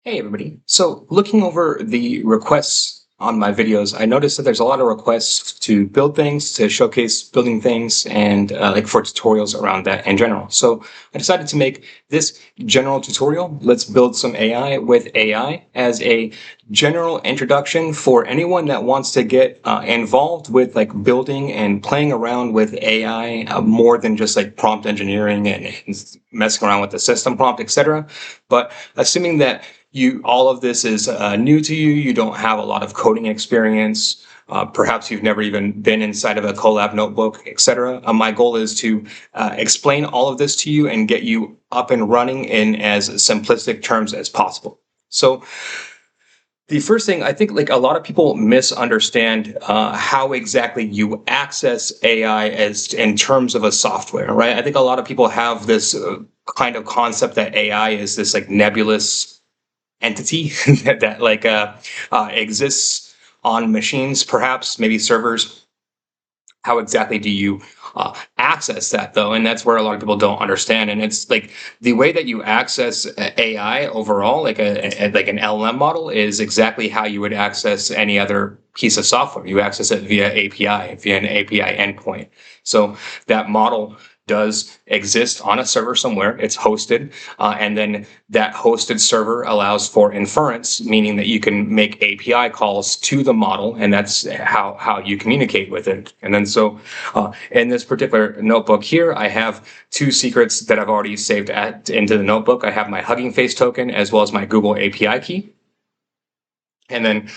Hey everybody. So looking over the requests on my videos, I noticed that there's a lot of requests to build things, to showcase building things, and like for tutorials around that in general. So I decided to make this general tutorial. Let's build some AI with AI as a general introduction for anyone that wants to get involved with like building and playing around with AI more than just like prompt engineering and messing around with the system prompt, etc. But assuming that all of this is new to you. You don't have a lot of coding experience. Perhaps you've never even been inside of a Colab notebook, etc. My goal is to explain all of this to you and get you up and running in as simplistic terms as possible. So the first thing, I think like a lot of people misunderstand how exactly you access AI as in terms of a software, right? I think a lot of people have this kind of concept that AI is this like nebulous entity that like exists on machines, perhaps maybe servers. How exactly do you access that though? And that's where a lot of people don't understand. And it's like the way that you access AI overall, like like an LLM model, is exactly how you would access any other piece of software. You access it via API, via an API endpoint. So that model does exist on a server somewhere. It's hosted, and then that hosted server allows for inference, meaning that you can make API calls to the model, and that's how you communicate with it. And then in this particular notebook here, I have two secrets that I've already saved into the notebook. I have my Hugging Face token as well as my Google API key. And then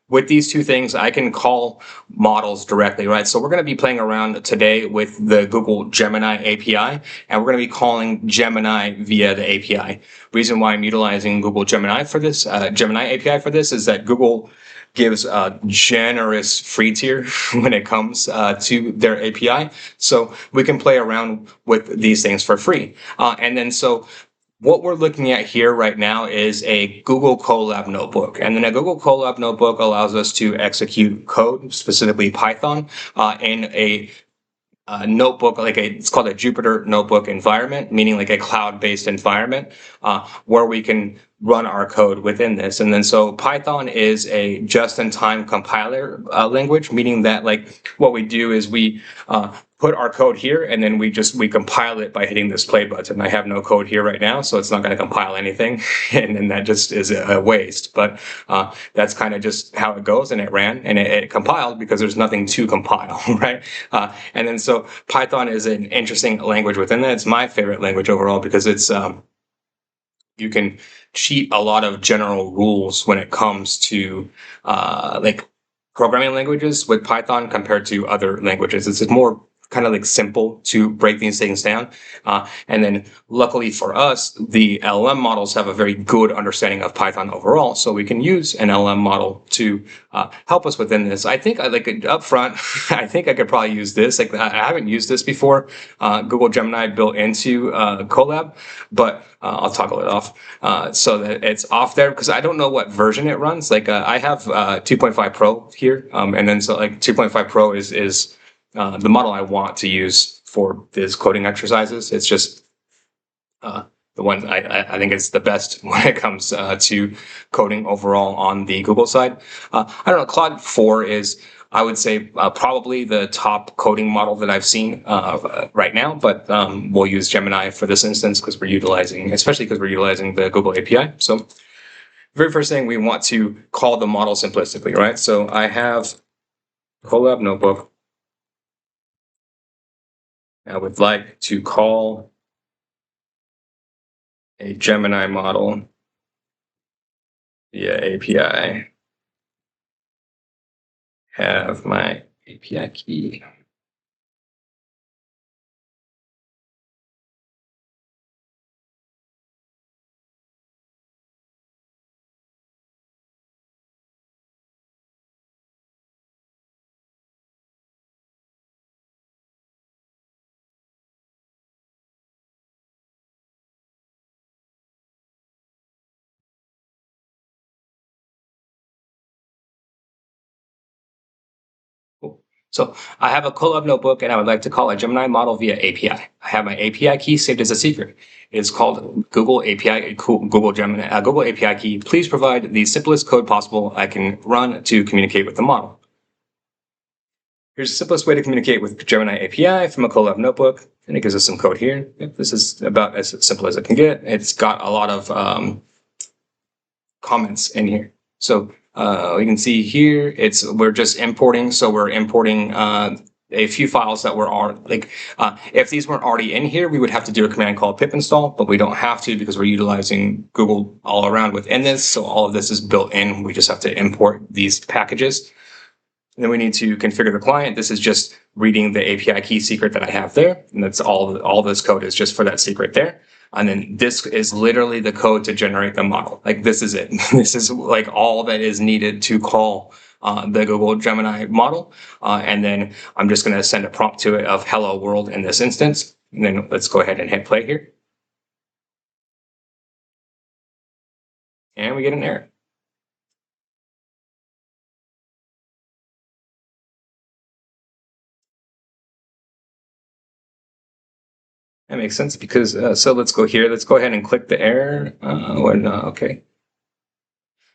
with these two things, I can call models directly, right? So we're going to be playing around today with the Google Gemini API, and we're going to be calling Gemini via the API. Reason why I'm utilizing Google Gemini for this, Gemini API for this, is that Google gives a generous free tier when it comes to their API. So we can play around with these things for free. And then what we're looking at here right now is a Google Colab notebook. And then a Google Colab notebook allows us to execute code, specifically Python, in a notebook, it's called a Jupyter notebook environment, meaning like a cloud-based environment where we can run our code within this. And then so Python is a just-in-time compiler language, meaning that like what we do is we put our code here and then we compile it by hitting this play button. I have no code here right now, so it's not going to compile anything, and then that just is a waste. But that's kind of just how it goes, and it ran and it compiled because there's nothing to compile, right? And then so Python is an interesting language within that. It's my favorite language overall because it's you can cheat a lot of general rules when it comes to like programming languages with Python compared to other languages. It's more kind of like simple to break these things down. And then luckily for us, the LLM models have a very good understanding of Python overall. So we can use an LLM model to help us within this. I think up front, I think I could probably use this. Like I haven't used this before. Google Gemini built into Colab, but I'll toggle it off so that it's off there because I don't know what version it runs. Like I have 2.5 Pro here, and then so like 2.5 Pro is the model I want to use for these coding exercises. It's just the one I think is the best when it comes to coding overall on the Google side. I don't know. Claude 4 is, I would say, probably the top coding model that I've seen right now, but we'll use Gemini for this instance because especially because we're utilizing the Google API. So very first thing, we want to call the model simplistically, right? So I have Colab Notebook. I would like to call a Gemini model via API. Have my API key. Cool. So I have a Colab notebook and I would like to call a Gemini model via API. I have my API key saved as a secret. It's called Google API, Google Gemini, Google API key. Please provide the simplest code possible I can run to communicate with the model. Here's the simplest way to communicate with Gemini API from a Colab notebook. And it gives us some code here. This is about as simple as it can get. It's got a lot of comments in here. So you can see here, we're just importing. So we're importing a few files that were if these weren't already in here, we would have to do a command called pip install, but we don't have to because we're utilizing Google all around within this. So all of this is built in. We just have to import these packages. And then we need to configure the client. This is just reading the API key secret that I have there. And that's all this code is just for that secret there. And then this is literally the code to generate the model. Like this is it. This is like all that is needed to call the Google Gemini model. And then I'm just going to send a prompt to it of hello world in this instance. And then let's go ahead and hit play here. And we get an error. That makes sense because, so let's go here. Let's go ahead and click the error. Okay.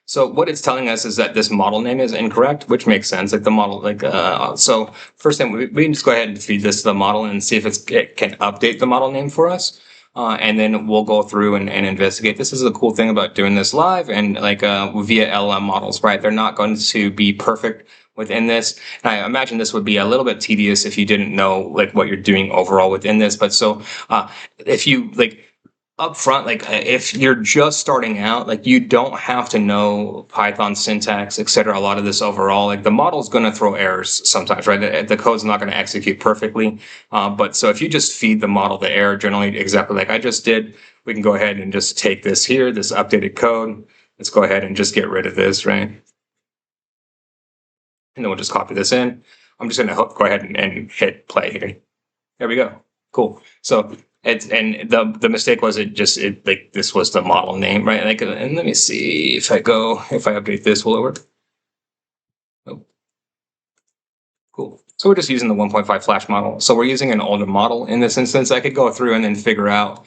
So what it's telling us is that this model name is incorrect, which makes sense. Like the model, so first thing, we can just go ahead and feed this to the model and see if it can update the model name for us. And then we'll go through and investigate. This is the cool thing about doing this live and via LLM models, right? They're not going to be perfect within this. And I imagine this would be a little bit tedious if you didn't know what you're doing overall within this. But so if you up front, if you're just starting out, you don't have to know Python syntax, etc. A lot of this overall, the model's going to throw errors sometimes, right? The code's not going to execute perfectly. But so if you just feed the model the error generally exactly like I just did, we can go ahead and just take this here, this updated code. Let's go ahead and just get rid of this, right? And then we'll just copy this in. I'm just going to go ahead and hit play here. There we go. Cool. So the mistake was this was the model name, right? And let me see if I update this, will it work? Oh, cool. So we're just using the 1.5 Flash model. So we're using an older model in this instance. I could go through and then figure out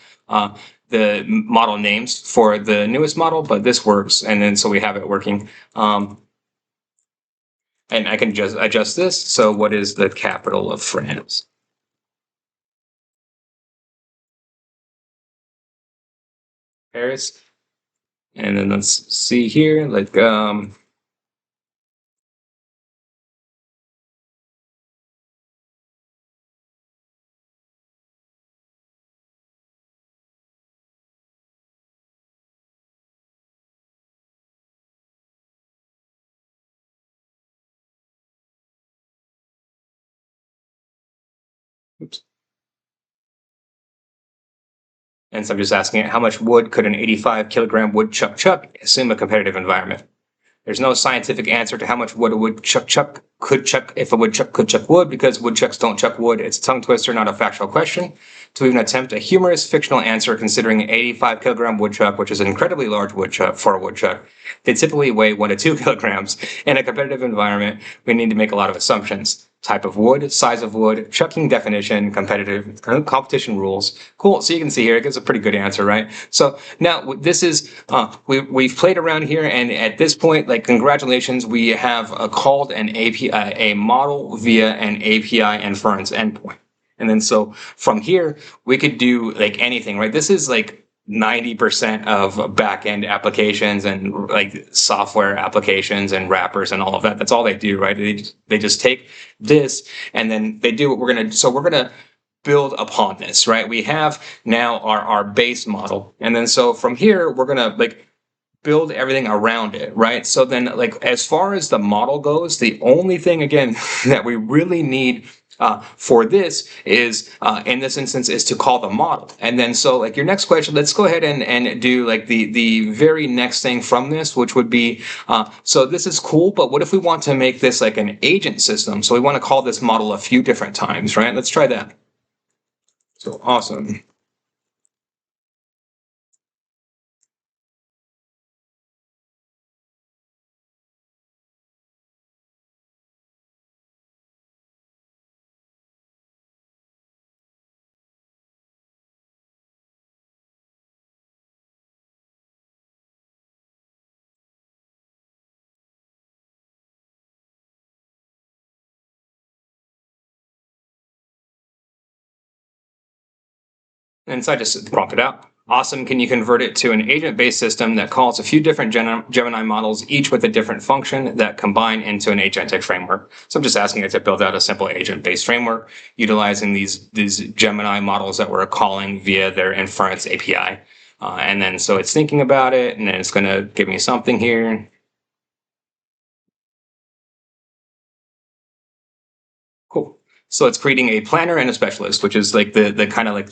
the model names for the newest model, but this works. And then so we have it working. And I can just adjust this. So what is the capital of France? Paris. And then let's see here, oops. And so I'm just asking it, how much wood could an 85 kilogram woodchuck chuck, assume a competitive environment? There's no scientific answer to how much wood a woodchuck could chuck if a woodchuck could chuck wood, because woodchucks don't chuck wood. It's a tongue twister, not a factual question. To even attempt a humorous fictional answer considering an 85 kilogram woodchuck, which is an incredibly large woodchuck for a woodchuck, they typically weigh 1 to 2 kilograms. In a competitive environment, we need to make a lot of assumptions. Type of wood, size of wood, chucking definition, competitive competition rules. Cool. So you can see here, it gives a pretty good answer, right? So now this is, we've played around here, and at this point, congratulations, we have called an API, a model via an API inference endpoint. And then so from here, we could do anything, right? This is 90% of back-end applications and software applications and wrappers and all of that. That's all they do, right? They just take this and then they do what we're going to, so we're going to build upon this, right? We have now our base model. And then so from here, we're going to build everything around it, right? So then as far as the model goes, the only thing again that we really need for this is, in this instance, is to call the model. And then so your next question, let's go ahead and do the very next thing from this, which would be, so this is cool, but what if we want to make this an agent system? So we want to call this model a few different times, right? Let's try that. So awesome. And so I just prompted out, awesome, can you convert it to an agent-based system that calls a few different Gemini models, each with a different function that combine into an agentic framework? So I'm just asking it to build out a simple agent-based framework utilizing these Gemini models that we're calling via their inference API. And then so it's thinking about it, and then it's going to give me something here. Cool. So it's creating a planner and a specialist, which is like the kind of like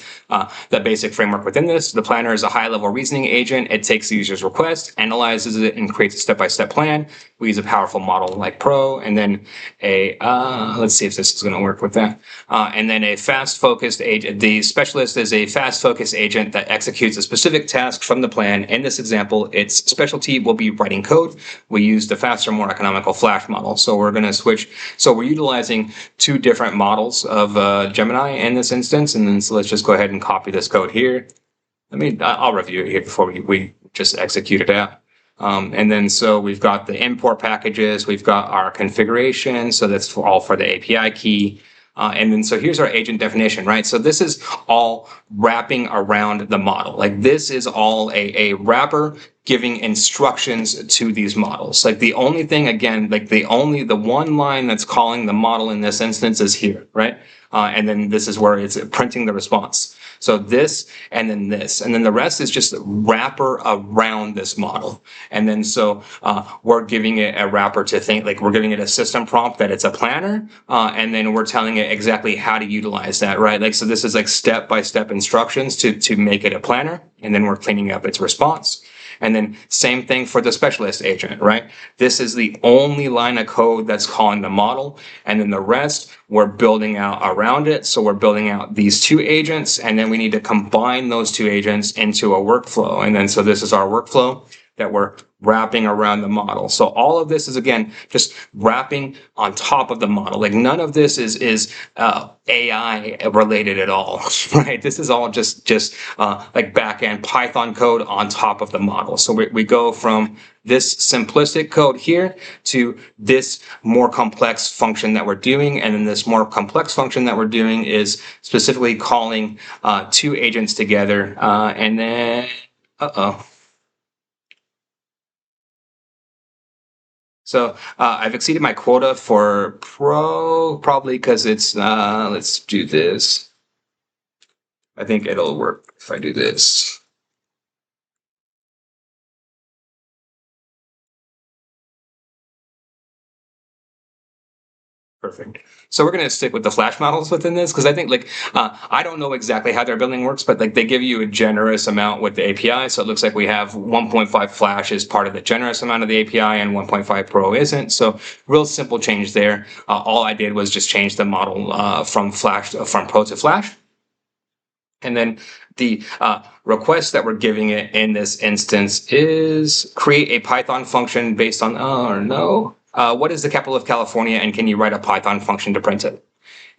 the basic framework within this. The planner is a high-level reasoning agent. It takes the user's request, analyzes it, and creates a step-by-step plan. We use a powerful model like Pro, and then a let's see if this is going to work with that. And then a fast-focused agent. The specialist is a fast-focused agent that executes a specific task from the plan. In this example, its specialty will be writing code. We use the faster, more economical Flash model. So we're going to switch. So we're utilizing two different models of Gemini in this instance, and then so let's just go ahead and copy this code here. I'll review it here before we just execute it out. And then so we've got the import packages, we've got our configuration, so that's all for the API key. And then so here's our agent definition, right? So this is all wrapping around the model. Like this is all a wrapper giving instructions to these models. Like the only thing, again, like the one line that's calling the model in this instance is here, right? And then this is where it's printing the response. So this, and then this, and then the rest is just wrapper around this model. And then so we're giving it a wrapper to think, like we're giving it a system prompt that it's a planner, and then we're telling it exactly how to utilize that, right? Like, so this is like step-by-step instructions to make it a planner, and then we're cleaning up its response. And then same thing for the specialist agent, right? This is the only line of code that's calling the model. And then the rest we're building out around it. So we're building out these two agents, and then we need to combine those two agents into a workflow. And then so this is our workflow that we're wrapping around the model. So all of this is, again, just wrapping on top of the model. Like none of this is AI related at all, right? This is all just like back-end Python code on top of the model. So we go from this simplistic code here to this more complex function that we're doing. And then this more complex function that we're doing is specifically calling two agents together. And then, So I've exceeded my quota for Pro, probably because it's, let's do this. I think it'll work if I do this. Perfect. So we're going to stick with the Flash models within this because I think like I don't know exactly how their building works, but like they give you a generous amount with the API. So it looks like we have 1.5 Flash is part of the generous amount of the API and 1.5 Pro isn't. So real simple change there. All I did was just change the model from Pro to Flash. And then the request that we're giving it in this instance is create a Python function based on, what is the capital of California, and can you write a Python function to print it?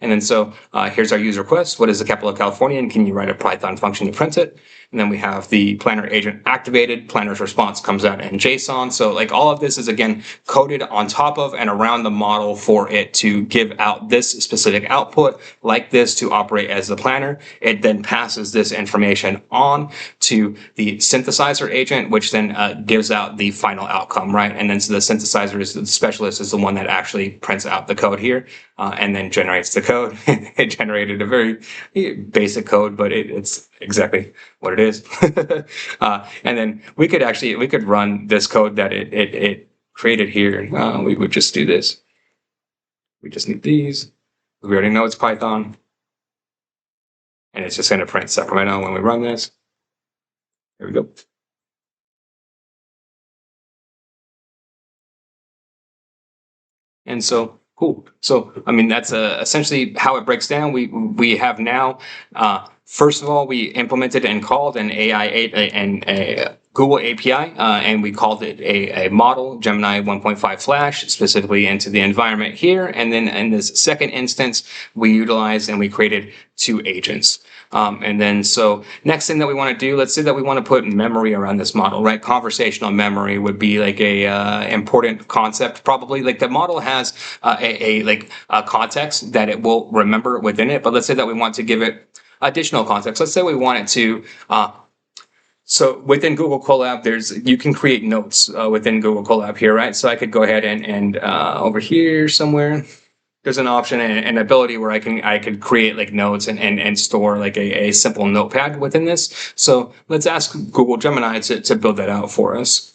And then so here's our user request. What is the capital of California, and can you write a Python function to print it? And then we have the planner agent activated. Planner's response comes out in JSON. So like all of this is, again, coded on top of and around the model for it to give out this specific output like this to operate as the planner. It then passes this information on to the synthesizer agent, which then gives out the final outcome, right? And then so the synthesizer is the specialist is the one that actually prints out the code here and then generates the code. It generated a very basic code, but it's exactly what it is. And then we could run this code that it created here. We would just do this. We just need these. We already know it's Python. And it's just going to print Sacramento when we run this. Here we go. And so, cool. So, I mean, that's essentially how it breaks down. We have now, first of all, we implemented and called an a Google API, and we called it a model, Gemini 1.5 Flash, specifically into the environment here. And then in this second instance, we utilized and we created two agents. And then so next thing that we want to do, let's say that we want to put memory around this model, right? Conversational memory would be like a important concept, probably. Like the model has a context that it will remember within it. But let's say that we want to give it additional context. Let's say we wanted to so within Google Colab, you can create notes within Google Colab here, right? So I could go ahead and over here somewhere, there's an option and an ability where I could create like notes and store like a simple notepad within this. So let's ask Google Gemini to build that out for us.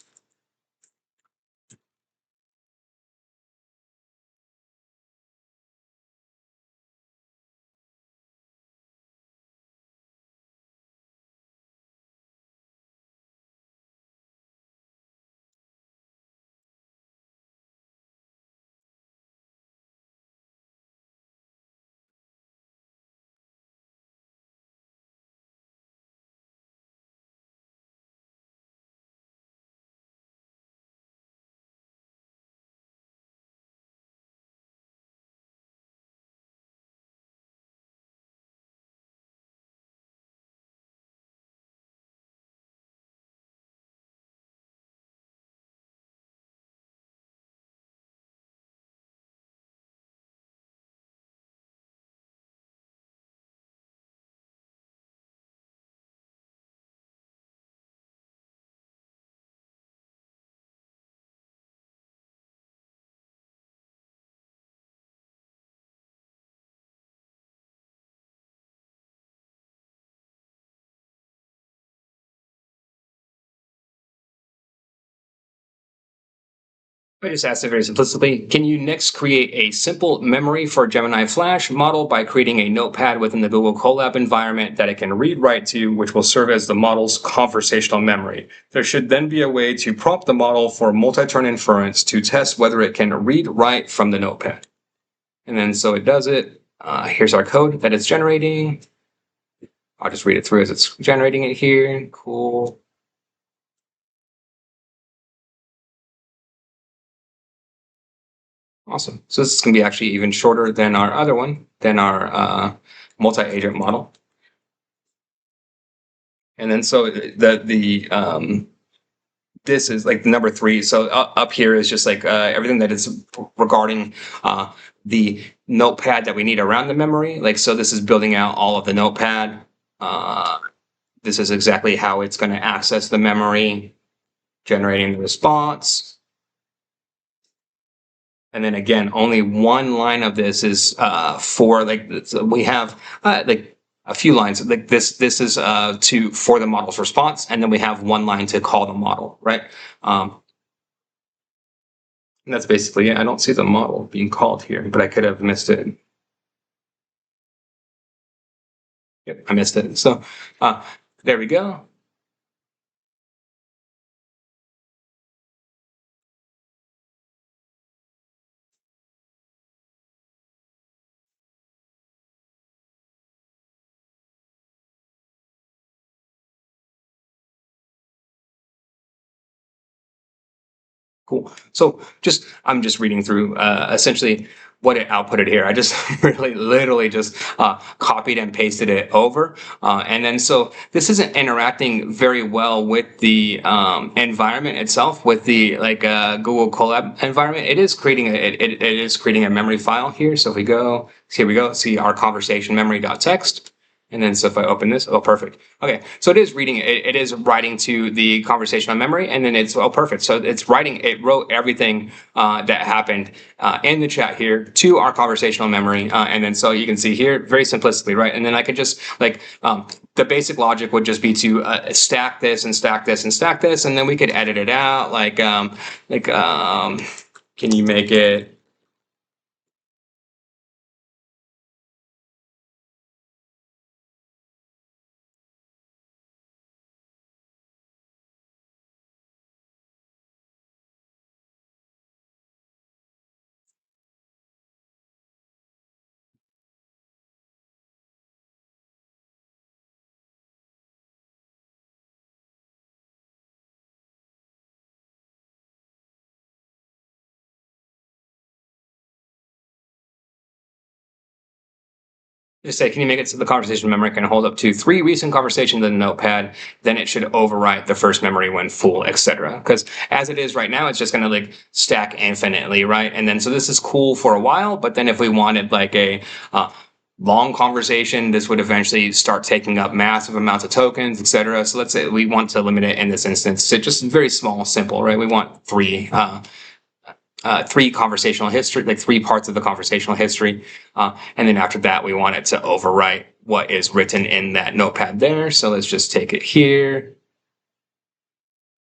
I just asked it very simplistically, can you next create a simple memory for Gemini Flash model by creating a notepad within the Google Colab environment that it can read write to, which will serve as the model's conversational memory. There should then be a way to prompt the model for multi-turn inference to test whether it can read write from the notepad. And then so it does it. Here's our code that it's generating. I'll just read it through as it's generating it here. Cool. Awesome. So this is going to be actually even shorter than our other one, than our multi-agent model. And then so this is like number 3. So up here is just like everything that is regarding the notepad that we need around the memory. Like, so this is building out all of the notepad. This is exactly how it's going to access the memory, generating the response. And then again, only one line of this is for like, so we have like a few lines. Like this is for the model's response, and then we have one line to call the model, right? And that's basically it. I don't see the model being called here, but I could have missed it. Yep, I missed it. So there we go. Cool. So I'm just reading through essentially what it outputted here. I just really literally just copied and pasted it over. And then so this isn't interacting very well with the environment itself, with the like Google Colab environment. It is creating it is creating a memory file here. So if we go, here we go, see our conversation memory.txt. And then so if I open this, oh, perfect. Okay, so it is reading, it is writing to the conversational memory, and then it's, oh, perfect. So it's writing, it wrote everything that happened in the chat here to our conversational memory. And then so you can see here, very simplistically, right? And then I could just like, the basic logic would just be to stack this and stack this and stack this, and then we could edit it out. Like can you make it, just say, can you make it so the conversation memory can hold up to 3 recent conversations in the notepad? Then it should overwrite the first memory when full, etc. Because as it is right now, it's just going to like stack infinitely, right? And then so this is cool for a while, but then if we wanted like a long conversation, this would eventually start taking up massive amounts of tokens, etc. So let's say we want to limit it in this instance to just very small, simple, right? We want three conversational history, like 3 parts of the conversational history. And then after that, we want it to overwrite what is written in that notepad there. So let's just take it here.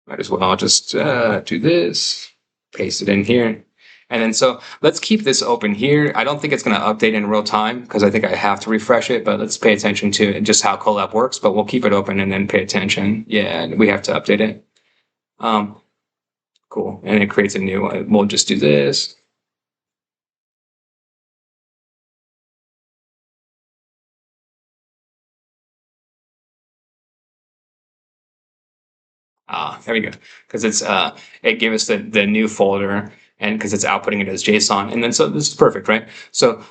Might as well just do this, paste it in here. And then so let's keep this open here. I don't think it's going to update in real time because I think I have to refresh it, but let's pay attention to just how Colab works, but we'll keep it open and then pay attention. Yeah, we have to update it. Cool. And it creates a new one. We'll just do this. There we go. Because it gave us the new folder, and because it's outputting it as JSON. And then so this is perfect, right? So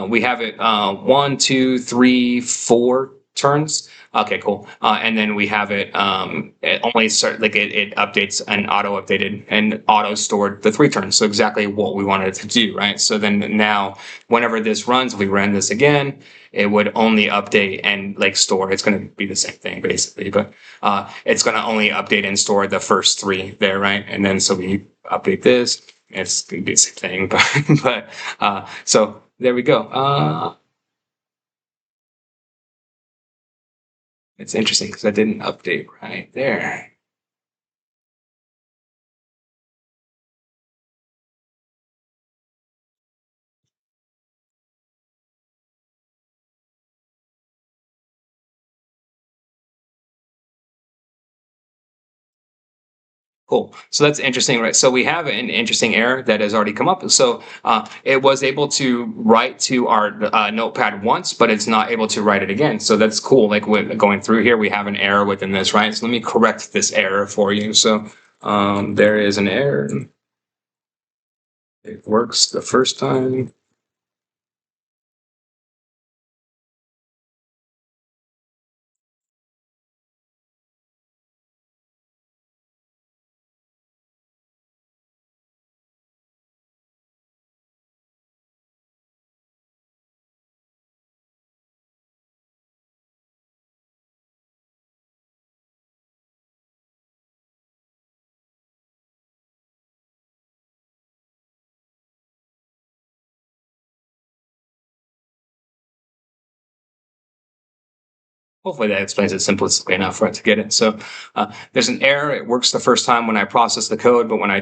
we have it 1, 2, 3, 4 turns. Okay, cool. And then we have it only it updates and auto updated and auto stored the 3 turns. So exactly what we wanted it to do, right? So then now whenever this runs, if we ran this again, it would only update and like store. It's going to be the same thing basically, but it's going to only update and store the first 3 there, right? And then so we update this. It's going to be the same thing, but so there we go. It's interesting because I didn't update right there. Cool. So that's interesting, right? So we have an interesting error that has already come up. So it was able to write to our notepad once, but it's not able to write it again. So that's cool. Like going through here, we have an error within this, right? So let me correct this error for you. So there is an error. It works the first time. Hopefully that explains it simplistically enough for it to get it. So there's an error. It works the first time when I process the code, but when I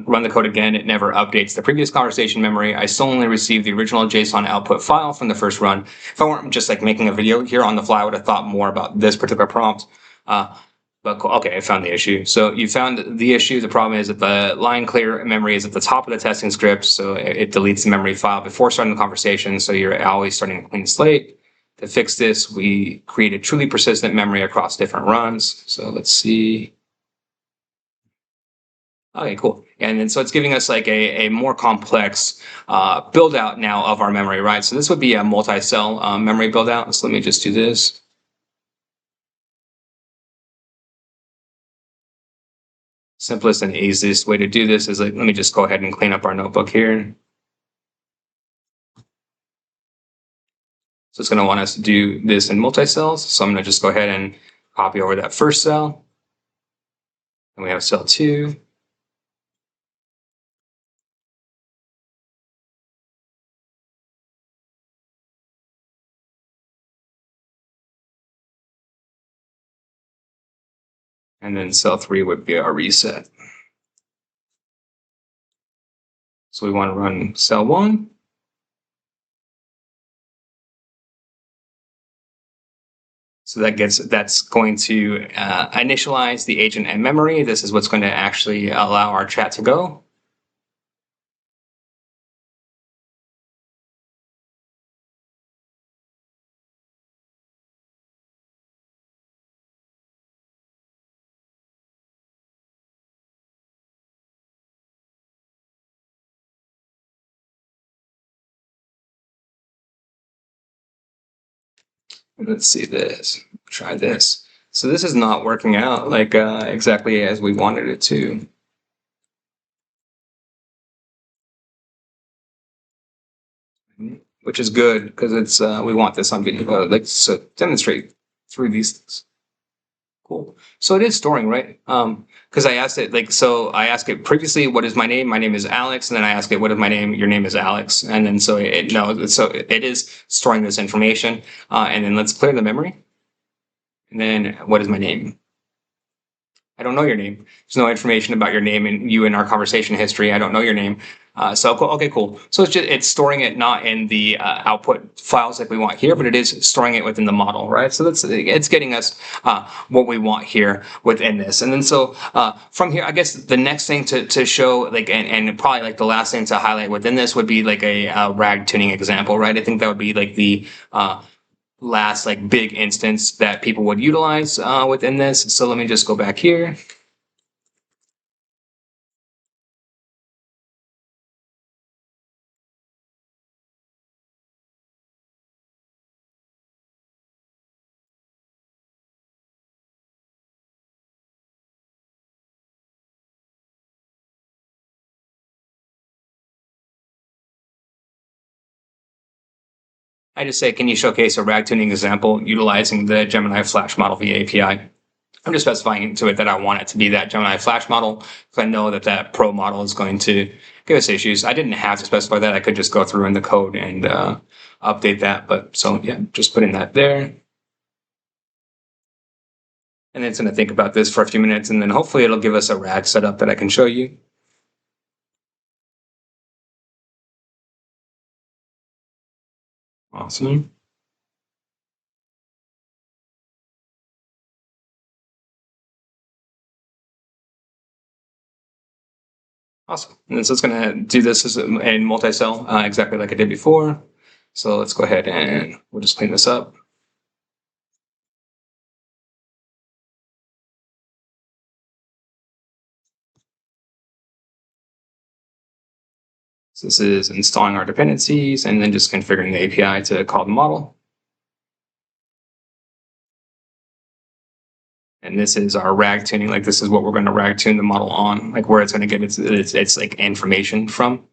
run the code again, it never updates the previous conversation memory. I still only receive the original JSON output file from the first run. If I weren't just like making a video here on the fly, I would have thought more about this particular prompt. But cool. Okay, I found the issue. So you found the issue. The problem is that the line clear memory is at the top of the testing script, so it deletes the memory file before starting the conversation. So you're always starting a clean slate. To fix this, we created truly persistent memory across different runs. So let's see. Okay, cool. And then so it's giving us like a more complex build out now of our memory, right? So this would be a multi-cell memory build out. So let me just do this. Simplest and easiest way to do this is like, let me just go ahead and clean up our notebook here. So it's going to want us to do this in multi-cells. So I'm going to just go ahead and copy over that first cell. And we have cell 2. And then cell 3 would be our reset. So we want to run cell 1. So that's going to initialize the agent and memory. This is what's going to actually allow our chat to go. Let's see this. Try this. So this is not working out like exactly as we wanted it to. which is good because it's we want this on video, like to demonstrate through these things. Cool. So it is storing, right? Because I asked it I asked it previously, what is my name? My name is Alex, and then I ask it, what is my name? Your name is Alex, and then so it knows. So it is storing this information, and then let's clear the memory. And then what is my name? I don't know your name. There's no information about your name and you in our conversation history. I don't know your name. Okay, cool. So it's storing it not in the output files like we want here, but it is storing it within the model, right? So it's getting us what we want here within this. And then from here, I guess the next thing to show, and probably like the last thing to highlight within this would be like a RAG tuning example, right? I think that would be like the last like big instance that people would utilize within this. So let me just go back here. I just say, can you showcase a RAG tuning example utilizing the Gemini Flash model via API? I'm just specifying to it that I want it to be that Gemini Flash model because I know that Pro model is going to give us issues. I didn't have to specify that. I could just go through in the code and update that. But so yeah, just putting that there. And it's going to think about this for a few minutes, and then hopefully it'll give us a RAG setup that I can show you. Awesome. Awesome. And so it's going to do this as in multi-cell, exactly like I did before. So let's go ahead and we'll just clean this up. So this is installing our dependencies and then just configuring the API to call the model. And this is our RAG tuning. Like this is what we're going to RAG tune the model on, like where it's going to get its like information from.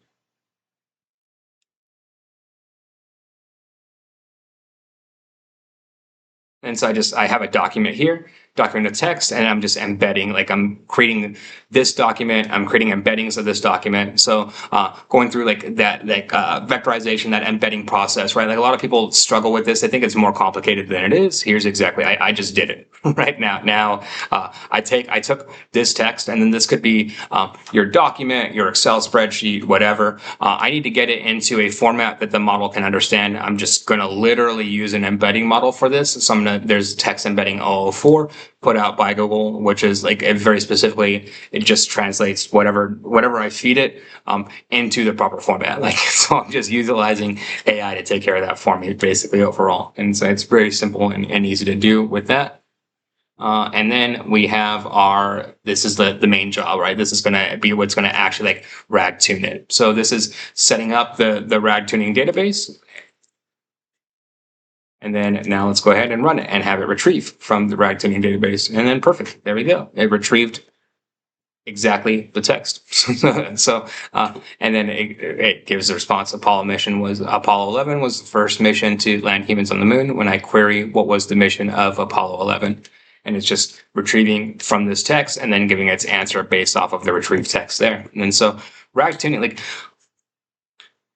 And so I have a document here, document of text, and I'm just embedding, like I'm creating this document, I'm creating embeddings of this document. So going through like that vectorization, that embedding process, right? Like a lot of people struggle with this. They think it's more complicated than it is. Here's exactly, I just did it right now. Now I took this text, and then this could be your document, your Excel spreadsheet, whatever. I need to get it into a format that the model can understand. I'm just going to literally use an embedding model for this. So there's text embedding 004 put out by Google, which is like very specifically, it just translates whatever I feed it into the proper format. Like, so I'm just utilizing AI to take care of that for me, basically overall. And so it's very simple and easy to do with that. And then we have this is the main job, right? This is going to be what's going to actually like RAG tune it. So this is setting up the RAG tuning database. And then now let's go ahead and run it and have it retrieve from the RAG tuning database. And then perfect, there we go. It retrieved exactly the text. And then it gives the response. Apollo 11 was the first mission to land humans on the moon. When I query what was the mission of Apollo 11, and it's just retrieving from this text and then giving its answer based off of the retrieved text there. And then so RAG tuning, like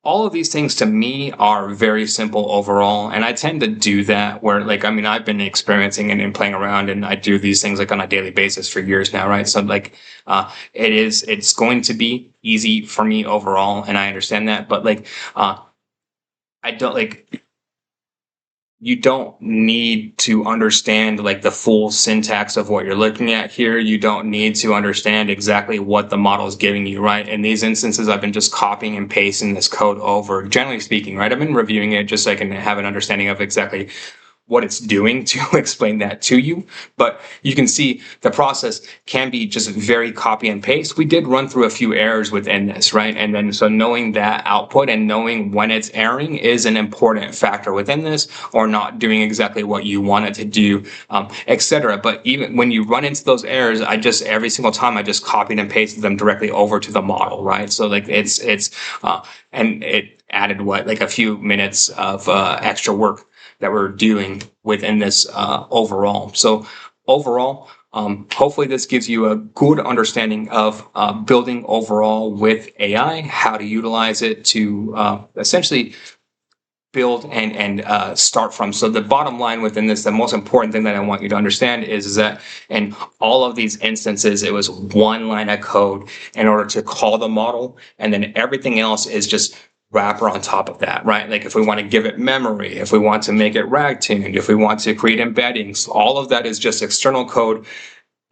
all of these things to me are very simple overall. And I tend to do that where like, I mean, I've been experiencing and playing around, and I do these things like on a daily basis for years now, right? So like, it's going to be easy for me overall. And I understand that, but like, I don't like, you don't need to understand like the full syntax of what you're looking at here. You don't need to understand exactly what the model is giving you, right? In these instances, I've been just copying and pasting this code over, generally speaking, right? I've been reviewing it just so I can have an understanding of exactly what it's doing to explain that to you. But you can see the process can be just very copy and paste. We did run through a few errors within this, right? And then so knowing that output and knowing when it's erroring is an important factor within this, or not doing exactly what you want it to do, etc. But even when you run into those errors, every single time I just copied and pasted them directly over to the model, right? So like added like a few minutes of extra work that we're doing within this overall. So overall, hopefully this gives you a good understanding of building overall with AI, how to utilize it to essentially build and start from. So the bottom line within this, the most important thing that I want you to understand is that in all of these instances, it was one line of code in order to call the model, and then everything else is just wrapper on top of that, right? Like if we want to give it memory, if we want to make it rag tuned, if we want to create embeddings, all of that is just external code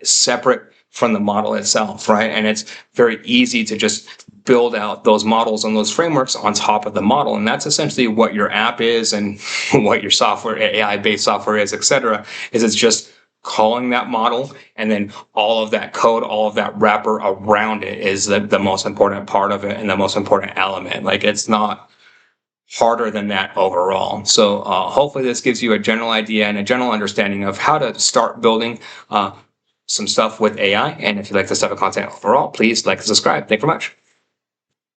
separate from the model itself, right? And it's very easy to just build out those models and those frameworks on top of the model. And that's essentially what your app is and what your software, AI-based software is, et cetera, is it's just calling that model, and then all of that code, all of that wrapper around it is the most important part of it and the most important element. Like it's not harder than that overall. So hopefully this gives you a general idea and a general understanding of how to start building some stuff with AI. And if you like this type of content overall, please like and subscribe. Thank you very much.